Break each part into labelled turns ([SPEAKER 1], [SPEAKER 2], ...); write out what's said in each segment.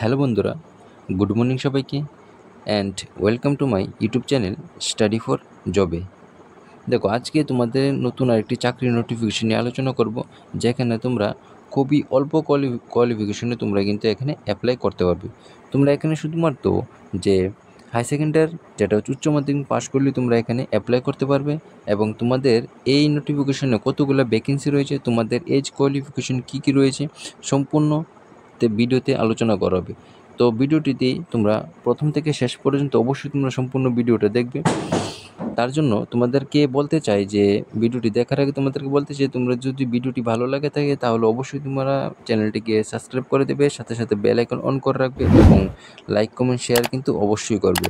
[SPEAKER 1] Hello বন্ধুরা, good morning সবাইকে and welcome to my YouTube channel study for জবে। দেখো, আজকে তোমাদের নতুন আরেকটি চাকরির নোটিফিকেশন নিয়ে আলোচনা করব, যেখানে তোমরা খুবই অল্প কোয়ালিফিকেশনে তোমরা কিন্তু এখানে অ্যাপ্লাই করতে পারবে। তোমরা এখানে শুধুমাত্র যে হাই সেকেন্ডারি, যেটা হচ্ছে উচ্চ মাধ্যমিক পাস করলে তোমরা এখানে অ্যাপ্লাই করতে পারবে। এবং তোমাদের এই নোটিফিকেশনে কতগুলো ভ্যাকেন্সি রয়েছে, তোমাদের এজ কোয়ালিফিকেশন কী রয়েছে, সম্পূর্ণ ভিডিওতে আলোচনা করা হবে। তো ভিডিওটিতে তোমরা প্রথম থেকে শেষ পর্যন্ত অবশ্যই তোমরা সম্পূর্ণ ভিডিওটা দেখবে। তার জন্য তোমাদেরকে বলতে চাই যে ভিডিওটি দেখার আগে তোমাদেরকে বলতে চাই, তোমরা যদি ভিডিওটি ভালো লাগে থাকে তাহলে অবশ্যই তোমরা চ্যানেলটিকে সাবস্ক্রাইব করে দেবে, সাথে সাথে বেল আইকন অন করে রাখবে এবং লাইক কমেন্ট শেয়ার কিন্তু অবশ্যই করবে।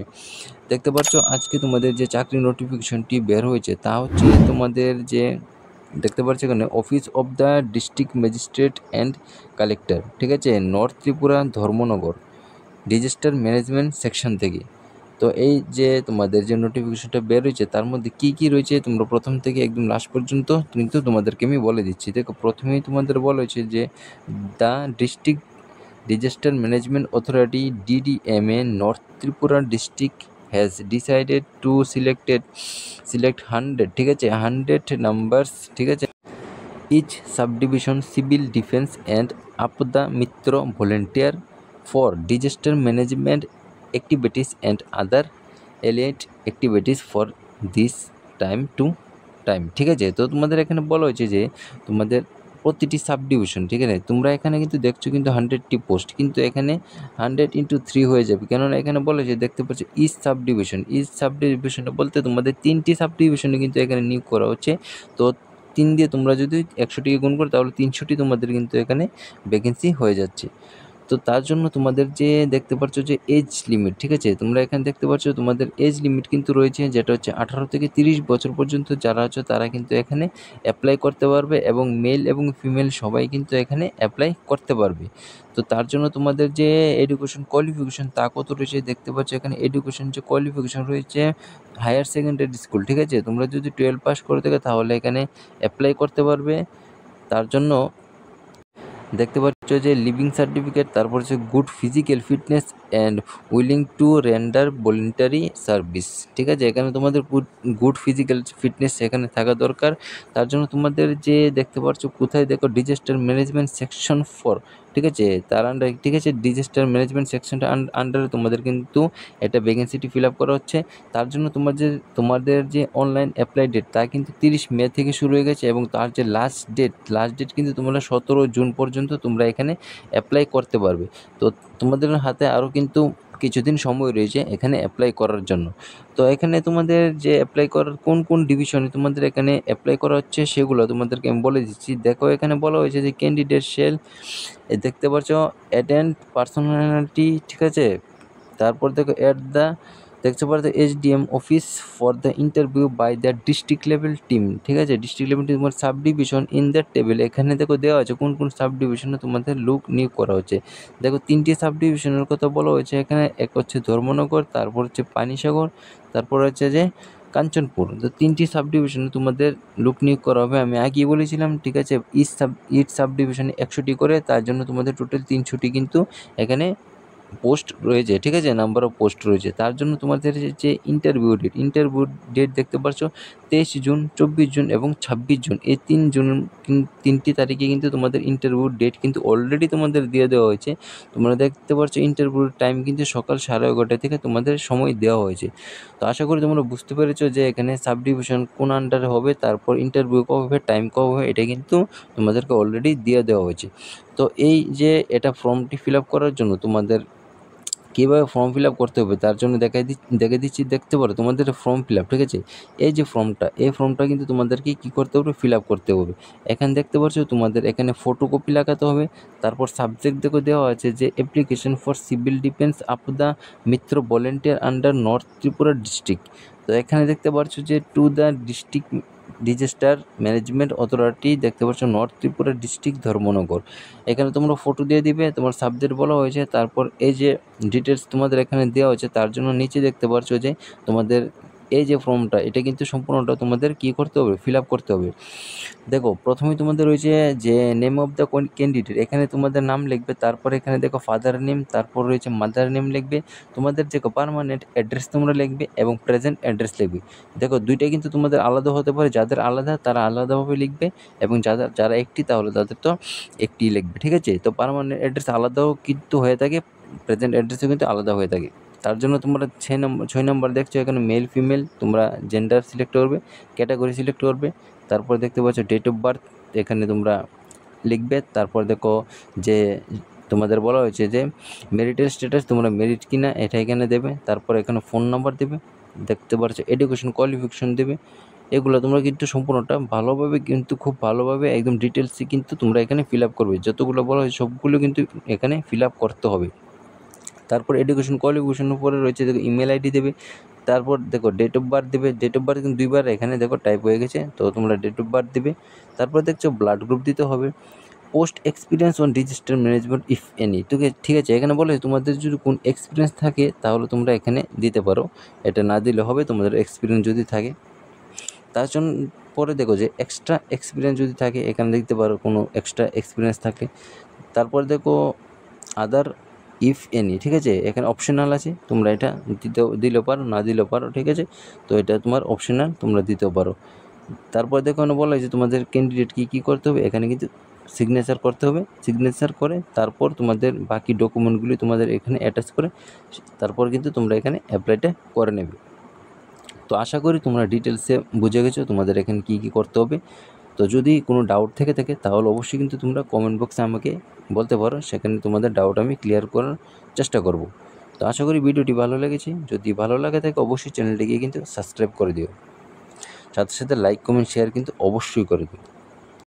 [SPEAKER 1] দেখতে পাচ্ছ আজকে তোমাদের যে চাকরি নোটিফিকেশনটি বের হয়েছে তা হচ্ছে তোমাদের যে দেখতে পাচ্ছ এখানে office of the district magistrate and collector, ঠিক আছে, north Tripura Dharmanagar disaster management section থেকে। তো এই যে তোমাদের যে নোটিফিকেশনটা বের হয়েছে তার মধ্যে কী রয়েছে তোমরা প্রথম থেকে একদম লাস্ট পর্যন্ত কিন্তু তোমাদেরকে আমি বলে দিচ্ছি। দেখো, প্রথমেই তোমাদের বলা হয়েছে যে the district disaster management authority DDMA north Tripura district has decided to select 100, ঠিক আছে, 100 নাম্বারস, ঠিক আছে, each subdivision civil defense and Apda Mitra volunteer for disaster management activities and other allied activities for this time to time, ঠিক আছে। তো তোমাদের এখানে বলা হয়েছে যে তোমাদের প্রতিটি সাব ডিভিশন, ঠিক আছে, তোমরা এখানে কিন্তু দেখছো কিন্তু 100টি পোস্ট, কিন্তু এখানে 100 × 3 হয়ে যাবে, কেননা এখানে বলা হয়েছে দেখতে পাচ্ছ ইচ সাব ডিভিশনটা বলতে তোমাদের 3টি সাব ডিভিশনে কিন্তু এখানে নিয়োগ করা হচ্ছে। তো 3 দিয়ে তোমরা যদি 100টিকে গুণ করো তাহলে 300টি তোমাদের কিন্তু এখানে ভ্যাকেন্সি হয়ে যাচ্ছে। তো তার জন্য তোমাদের যে দেখতে পাচ্ছ যে এজ লিমিট, ঠিক আছে, তোমরা এখানে দেখতে পাচ্ছ তোমাদের এজ লিমিট কিন্তু রয়েছে, যেটা হচ্ছে 18 থেকে 30 বছর পর্যন্ত যারা আছে তারা কিন্তু এখানে অ্যাপ্লাই করতে পারবে এবং মেল এবং ফিমেল সবাই কিন্তু এখানে অ্যাপ্লাই করতে পারবে। তো তার জন্য তোমাদের যে এডুকেশন কোয়ালিফিকেশন তা কত রয়েছে দেখতে পাচ্ছ এখানে। এডুকেশন যে কোয়ালিফিকেশন রয়েছে হায়ার সেকেন্ডারি স্কুল, ঠিক আছে, তোমরা যদি 12 পাস করে থাকো তাহলে এখানে অ্যাপ্লাই করতে পারবে। তার জন্য দেখতে পাচ্ছ যে লিভিং সার্টিফিকেট, তারপর হচ্ছে good physical fitness and willing to render voluntary service, ঠিক আছে, এখানে তোমাদের গুড ফিজিক্যাল ফিটনেস এখানে থাকা দরকার। তার জন্য তোমাদের যে দেখতে পাচ্ছ কোথায় দেখো ডিজাস্টার ম্যানেজমেন্ট সেকশন 4, ঠিক আছে, তার আন্ডারে, ঠিক আছে, ডিজাস্টার ম্যানেজমেন্ট সেকশনটা আন্ডারে তোমাদের কিন্তু এটা ভ্যাকেন্সিটি ফিল আপ করা হচ্ছে। তার জন্য তোমাদের যে অনলাইন অ্যাপ্লাই ডেট তা কিন্তু 30 মে থেকে শুরু হয়ে গেছে এবং তার যে লাস্ট ডেট কিন্তু তোমরা 17 জুন পর্যন্ত তোমরা এখানে অ্যাপ্লাই করতে পারবে। তো তোমাদের হাতে আরও কিন্তু কিছুদিন সময় রয়েছে এখানে অ্যাপ্লাই করার জন্য। তো এখানে তোমাদের যে অ্যাপ্লাই করার কোন ডিভিশনে তোমাদের এখানে অ্যাপ্লাই করা হচ্ছে সেগুলো তোমাদেরকে আমি বলে দিচ্ছি। দেখো, এখানে বলা হয়েছে যে ক্যান্ডিডেট শেল দেখতে পাচ্ছ অ্যাটেন্ড পার্সোনালিটি, ঠিক আছে, তারপর দেখো দেখতে পাচ্ছ SDM office for the interview by the district level team, ঠিক আছে, ডিস্ট্রিক্ট লেভেল টিম তোমার sub division in the table, এখানে দেখো দেওয়া আছে কোন সাব ডিভিশনে তোমাদের লোক নিয়োগ করা হচ্ছে। দেখো 3টি সাব ডিভিশনের কথা বলা হয়েছে এখানে, এক হচ্ছে ধর্মনগর, তারপর হচ্ছে পানিসাগর, তারপর হচ্ছে যে কাঞ্চনপুর। তো 3টি সাব ডিভিশনে তোমাদের লোক নিয়োগ করা হবে, আমি আগেই বলেছিলাম, ঠিক আছে, ইচ সাব ডিভিশনে 100টি করে, তার জন্য তোমাদের টোটাল 300টি কিন্তু এখানে পোস্ট রয়েছে, ঠিক আছে, নাম্বার অফ পোস্ট রয়েছে। তার জন্য তোমাদের যে ইন্টারভিউ ডেট দেখতে পাচ্ছ 23 জুন, 24 জুন এবং 26 জুন, এই 3টি তারিখে কিন্তু তোমাদের ইন্টারভিউ ডেট কিন্তু অলরেডি তোমাদের দিয়ে দেওয়া হয়েছে। তোমরা দেখতে পাচ্ছ ইন্টারভিউর টাইম কিন্তু সকাল 11:30 থেকে তোমাদের সময় দেওয়া হয়েছে। তো আশা করি তোমরা বুঝতে পেরেছো যে এখানে সাব ডিভিশন কোন আন্ডারে হবে, তারপর ইন্টারভিউ কবে হবে, টাইম কবে হবে, এটা কিন্তু তোমাদেরকে অলরেডি দিয়ে দেওয়া হয়েছে। তো এই যে এটা ফর্মটি ফিল আপ করার জন্য তোমাদের কীভাবে ফর্ম ফিল আপ করতে হবে তার জন্য দেখে দিচ্ছি। দেখতে পারো তোমাদের ফর্ম ফিল আপ, ঠিক আছে, এই যে ফর্মটা কিন্তু তোমাদেরকে কী করতে হবে, ফিল আপ করতে হবে। এখানে দেখতে পাচ্ছ তোমাদের এখানে ফটোকপি লাগাতে হবে। তারপর সাবজেক্ট দেখো দেওয়া আছে যে application for civil defence up the Mitra volunteer under north Tripura district. তো এখানে দেখতে পাচ্ছ যে to the district disaster management authority, দেখতে পাচ্ছ নর্থ ত্রিপুরা ডিস্ট্রিক্ট ধর্মনগর। এখানে তোমরা ফটো দিয়ে দিবে, তোমার সাবজেক্ট বলা হয়েছে, তারপর এই যে ডিটেলস তোমাদের এখানে দেওয়া হয়েছে, তার জন্য নিচে দেখতে পাচ্ছ যে তোমাদের এই যে ফর্মটা এটা কিন্তু সম্পূর্ণটা তোমাদের কী করতে হবে, ফিল আপ করতে হবে। দেখো প্রথমেই তোমাদের রয়েছে যে নেম অফ দ্য ক্যান্ডিডেট, এখানে তোমাদের নাম লিখবে, তারপর এখানে দেখো ফাদার নেম, তারপর রয়েছে মাদার নেম লিখবে, তোমাদের যে পার্মানেন্ট অ্যাড্রেস তোমরা লিখবে এবং প্রেজেন্ট অ্যাড্রেস লিখবে। দেখো দুইটাই কিন্তু তোমাদের আলাদা হতে পারে, যাদের আলাদা তারা আলাদাভাবে লিখবে এবং যারা একটি তাহলে তাদের তো একটি লিখবে, ঠিক আছে। তো পার্মানেন্ট অ্যাড্রেস আলাদাও কিন্তু হয়ে থাকে, প্রেজেন্ট অ্যাড্রেসও কিন্তু আলাদা হয়ে থাকে। তার জন্য তোমরা 6 নম্বর দেখছো এখানে মেল ফিমেল, তোমরা জেন্ডার সিলেক্ট করবে, ক্যাটাগরি সিলেক্ট করবে, তারপর দেখতে পাচ্ছ ডেট অফ বার্থ এখানে তোমরা লিখবে। তারপর দেখো যে তোমাদের বলা হয়েছে যে মেরিটাল স্ট্যাটাস, তোমরা মেরিট কিনা এটা এখানে দেবে। তারপর এখানে ফোন নাম্বার দেবে, দেখতে পাচ্ছ এডুকেশন কোয়ালিফিকেশন দেবে। এগুলো তোমরা কিন্তু সম্পূর্ণটা ভালোভাবে কিন্তু খুব ভালোভাবে একদম ডিটেলসে কিন্তু তোমরা এখানে ফিল আপ করবে, যতগুলো বলা হয়েছে সবগুলো কিন্তু এখানে ফিল আপ করতে হবে। তারপর এডুকেশন কোয়ালিফিকেশনের উপরে রয়েছে দেখো ইমেল আইডি দেবে, তারপর দেখো ডেট অফ বার্থ দেবে। ডেট অফ বার্থ কিন্তু দুইবার এখানে দেখো টাইপ হয়ে গেছে, তো তোমরা ডেট অফ বার্থ দেবে। তারপর দেখছো ব্লাড গ্রুপ দিতে হবে, post experience on digital management if any, ঠিক আছে। এখানে বলে তোমাদের যদি কোন এক্সপিরিয়েন্স থাকে তাহলে তোমরা এখানে দিতে পারো, এটা না দিলে হবে তোমাদের এক্সপিরিয়েন্স যদি থাকে। তার জন্য পরে দেখো যে এক্সট্রা এক্সপিরিয়েন্স যদি থাকে এখানে দেখতে পারো কোনো এক্সট্রা এক্সপিরিয়েন্স থাকে। তারপর দেখো আদার ইফ এনি, ঠিক আছে, এখানে অপশনাল আছে, তোমরা এটা দিলেও পারো না দিলেও পারো, ঠিক আছে। তো এটা তোমার অপশনাল, তোমরা দিতেও পারো। তারপর দেখো বলা হয়েছে তোমাদের ক্যান্ডিডেট কী করতে হবে, এখানে কিন্তু সিগনেচার করতে হবে। সিগনেচার করে তারপর তোমাদের বাকি ডকুমেন্টগুলি তোমাদের এখানে অ্যাটাচ করে তারপর কিন্তু তোমরা এখানে অ্যাপ্লাইটা করে নেবে। তো আশা করি তোমরা ডিটেলসে বুঝে গেছো তোমাদের এখানে কী করতে হবে। তো যদি কোনো ডাউট থেকে থাকে তাহলে অবশ্যই কিন্তু তোমরা কমেন্ট বক্সে আমাকে বলতে পারো, সেখানে তোমাদের ডাউট আমি ক্লিয়ার করার চেষ্টা করব। তো আশা করি ভিডিওটি ভালো লেগেছে, যদি ভালো লাগে থাকে অবশ্যই চ্যানেলটিকে কিন্তু সাবস্ক্রাইব করে দিও, সাথে সাথে লাইক কমেন্ট শেয়ার কিন্তু অবশ্যই করে দিও।